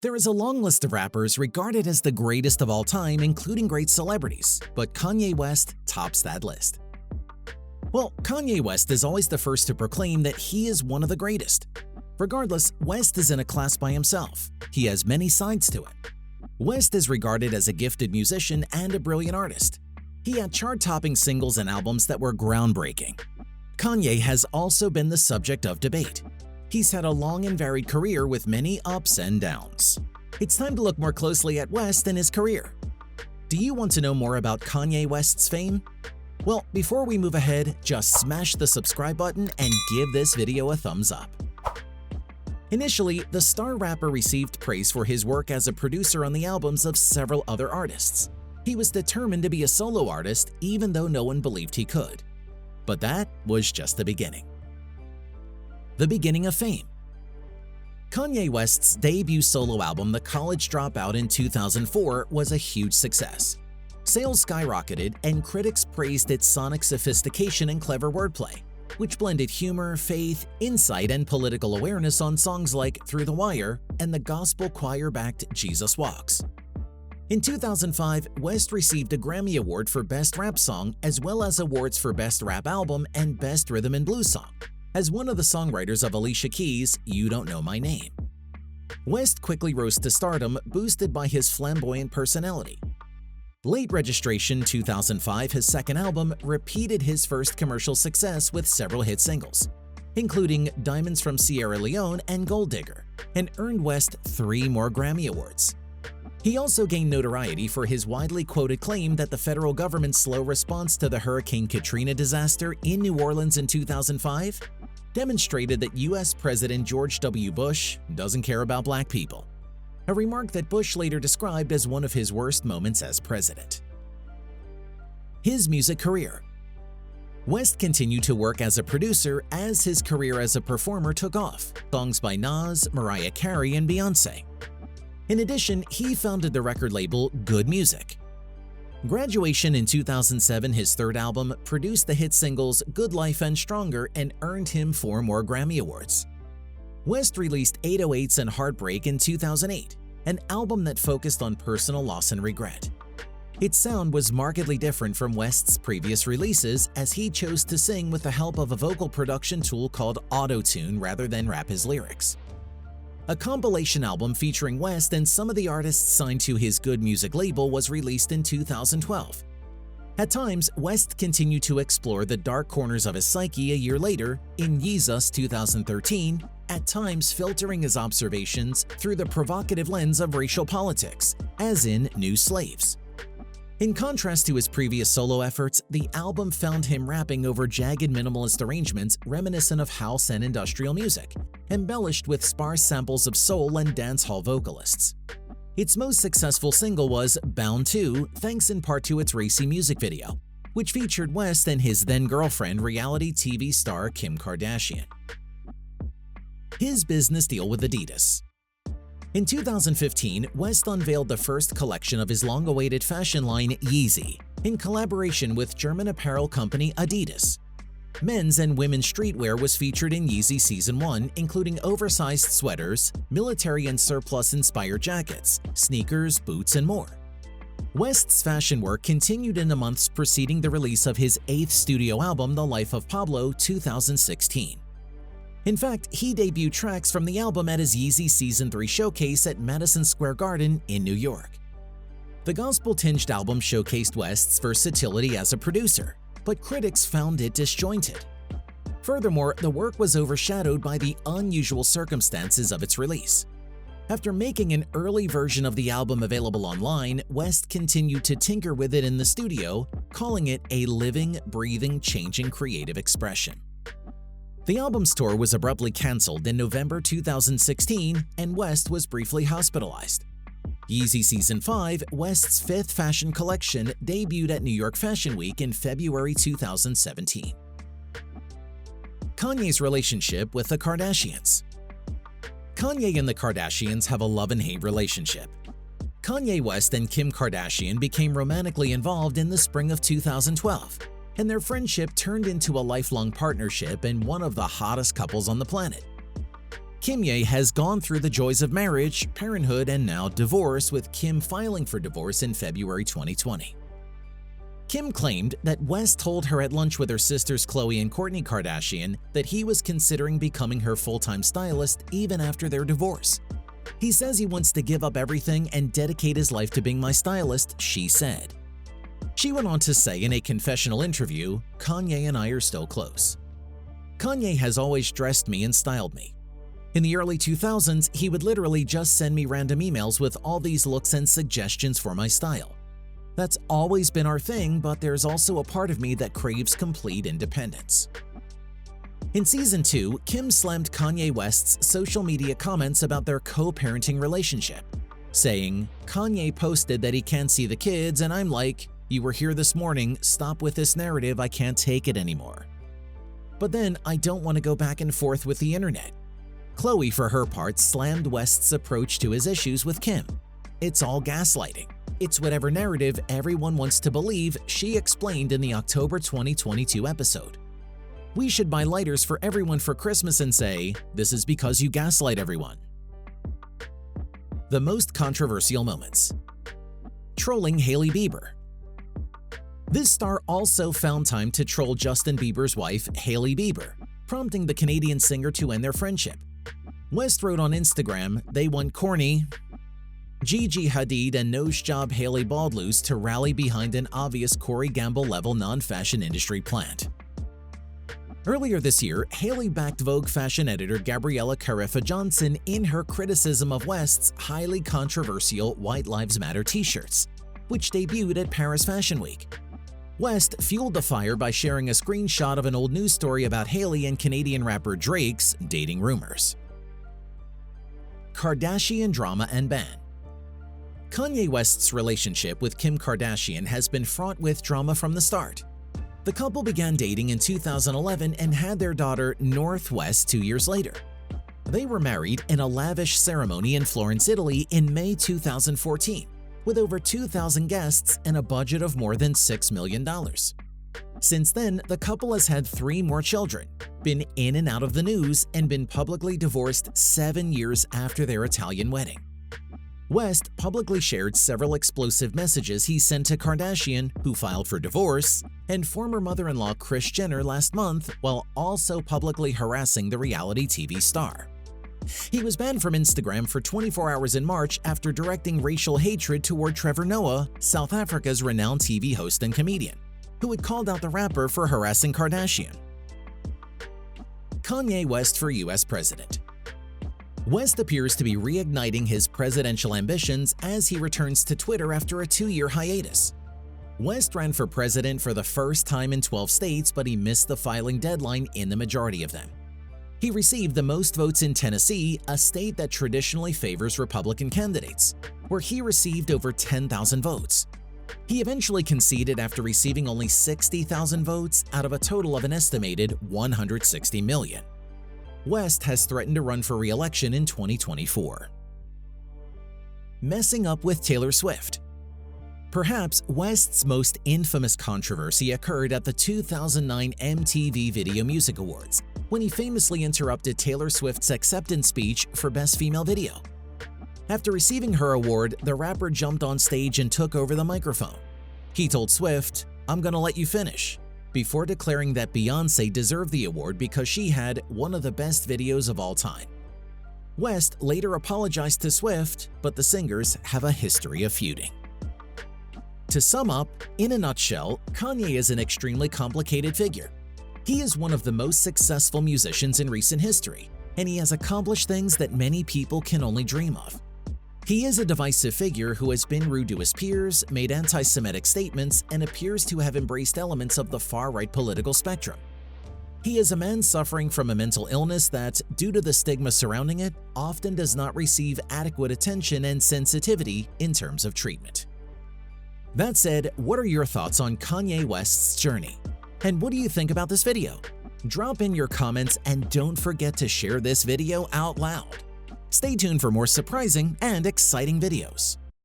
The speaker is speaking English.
There is a long list of rappers regarded as the greatest of all time, including great celebrities, but Kanye West tops that list. Well, Kanye West is always the first to proclaim that he is one of the greatest. Regardless, West is in a class by himself. He has many sides to it. West is regarded as a gifted musician and a brilliant artist. He had chart-topping singles and albums that were groundbreaking. Kanye has also been the subject of debate. He's had a long and varied career with many ups and downs. It's time to look more closely at West and his career. Do you want to know more about Kanye West's fame? Well, before we move ahead, just smash the subscribe button and give this video a thumbs up. Initially, the star rapper received praise for his work as a producer on the albums of several other artists. He was determined to be a solo artist even though no one believed he could. But that was just the beginning. The beginning of fame. Kanye West's debut solo album, The College Dropout in 2004, was a huge success. Sales skyrocketed and critics praised its sonic sophistication and clever wordplay, which blended humor, faith, insight, and political awareness on songs like Through the Wire and the gospel choir-backed Jesus Walks. In 2005, West received a Grammy Award for Best Rap Song as well as awards for Best Rap Album and Best Rhythm and Blues Song, as one of the songwriters of Alicia Keys' You Don't Know My Name. West quickly rose to stardom, boosted by his flamboyant personality. Late Registration 2005, his second album, repeated his first commercial success with several hit singles, including Diamonds from Sierra Leone and Gold Digger, and earned West 3 more Grammy Awards. He also gained notoriety for his widely quoted claim that the federal government's slow response to the Hurricane Katrina disaster in New Orleans in 2005 demonstrated that U.S. President George W. Bush doesn't care about black people, a remark that Bush later described as one of his worst moments as president. His music career. West continued to work as a producer as his career as a performer took off, songs by Nas, Mariah Carey, and Beyoncé. In addition, he founded the record label Good Music. Graduation in 2007, his third album, produced the hit singles Good Life and Stronger and earned him 4 more Grammy Awards. West released 808s and Heartbreak in 2008, an album that focused on personal loss and regret. Its sound was markedly different from West's previous releases, as he chose to sing with the help of a vocal production tool called Auto-Tune rather than rap his lyrics. A compilation album featuring West and some of the artists signed to his Good Music label was released in 2012. At times, West continued to explore the dark corners of his psyche a year later in Yeezy 2013, at times filtering his observations through the provocative lens of racial politics, as in New Slaves. In contrast to his previous solo efforts, the album found him rapping over jagged minimalist arrangements reminiscent of house and industrial music, embellished with sparse samples of soul and dancehall vocalists. Its most successful single was Bound 2, thanks in part to its racy music video, which featured West and his then-girlfriend, reality TV star Kim Kardashian. His business deal with Adidas. In 2015, West unveiled the first collection of his long-awaited fashion line Yeezy, in collaboration with German apparel company Adidas. Men's and women's streetwear was featured in Yeezy Season 1, including oversized sweaters, military and surplus-inspired jackets, sneakers, boots, and more. West's fashion work continued in the months preceding the release of his 8th studio album, The Life of Pablo, 2016. In fact, he debuted tracks from the album at his Yeezy Season 3 showcase at Madison Square Garden in New York. The gospel-tinged album showcased West's versatility as a producer, but critics found it disjointed. Furthermore, the work was overshadowed by the unusual circumstances of its release. After making an early version of the album available online, West continued to tinker with it in the studio, calling it a living, breathing, changing creative expression. The album's tour was abruptly cancelled in November 2016, and West was briefly hospitalized. Yeezy Season 5, West's 5th fashion collection, debuted at New York Fashion Week in February 2017. Kanye's relationship with the Kardashians. Kanye and the Kardashians have a love and hate relationship. Kanye West and Kim Kardashian became romantically involved in the spring of 2012, and their friendship turned into a lifelong partnership and one of the hottest couples on the planet. Kanye has gone through the joys of marriage, parenthood, and now divorce, with Kim filing for divorce in February 2020. Kim claimed that West told her at lunch with her sisters Khloe and Kourtney Kardashian that he was considering becoming her full-time stylist even after their divorce. "He says he wants to give up everything and dedicate his life to being my stylist," she said. She went on to say in a confessional interview, "Kanye and I are still close. Kanye has always dressed me and styled me. In the early 2000s, he would literally just send me random emails with all these looks and suggestions for my style. That's always been our thing, but there's also a part of me that craves complete independence." In Season 2, Kim slammed Kanye West's social media comments about their co-parenting relationship, saying, "Kanye posted that he can't see the kids, and I'm like, you were here this morning, stop with this narrative, I can't take it anymore. But then I don't want to go back and forth with the internet." Khloe, for her part, slammed West's approach to his issues with Kim. "It's all gaslighting. It's whatever narrative everyone wants to believe," she explained in the October 2022 episode. "We should buy lighters for everyone for Christmas and say, this is because you gaslight everyone." The most controversial moments. Trolling Hailey Bieber. This star also found time to troll Justin Bieber's wife, Hailey Bieber, prompting the Canadian singer to end their friendship. West wrote on Instagram, "They want corny Gigi Hadid and nose job Hailey Baldloose to rally behind an obvious Corey Gamble-level non-fashion industry plant." Earlier this year, Hailey backed Vogue fashion editor Gabriella Carefa-Johnson in her criticism of West's highly controversial White Lives Matter t-shirts, which debuted at Paris Fashion Week. West fueled the fire by sharing a screenshot of an old news story about Hailey and Canadian rapper Drake's dating rumors. Kardashian drama and ban. Kanye West's relationship with Kim Kardashian has been fraught with drama from the start. The couple began dating in 2011 and had their daughter Northwest 2 years later. They were married in a lavish ceremony in Florence, Italy in May 2014, with over 2,000 guests and a budget of more than $6 million. Since then, the couple has had 3 more children, been in and out of the news, and been publicly divorced 7 years after their Italian wedding. West publicly shared several explosive messages he sent to Kardashian, who filed for divorce, and former mother-in-law Kris Jenner last month, while also publicly harassing the reality TV star. He was banned from Instagram for 24 hours in March after directing racial hatred toward Trevor Noah, South Africa's renowned TV host and comedian, who had called out the rapper for harassing Kardashian. Kanye West for U.S. President. West appears to be reigniting his presidential ambitions as he returns to Twitter after a 2-year hiatus. West ran for president for the first time in 12 states, but he missed the filing deadline in the majority of them. He received the most votes in Tennessee, a state that traditionally favors Republican candidates, where he received over 10,000 votes. He eventually conceded after receiving only 60,000 votes out of a total of an estimated 160 million. West has threatened to run for re-election in 2024. Messing up with Taylor Swift. Perhaps West's most infamous controversy occurred at the 2009 MTV Video Music Awards, when he famously interrupted Taylor Swift's acceptance speech for Best Female Video. After receiving her award, the rapper jumped on stage and took over the microphone. He told Swift, "I'm gonna let you finish," before declaring that Beyoncé deserved the award because she had one of the best videos of all time. West later apologized to Swift, but the singers have a history of feuding. To sum up, in a nutshell, Kanye is an extremely complicated figure. He is one of the most successful musicians in recent history, and he has accomplished things that many people can only dream of. He is a divisive figure who has been rude to his peers, made anti-Semitic statements, and appears to have embraced elements of the far-right political spectrum. He is a man suffering from a mental illness that, due to the stigma surrounding it, often does not receive adequate attention and sensitivity in terms of treatment. That said, what are your thoughts on Kanye West's journey? And what do you think about this video? Drop in your comments and don't forget to share this video out loud. Stay tuned for more surprising and exciting videos.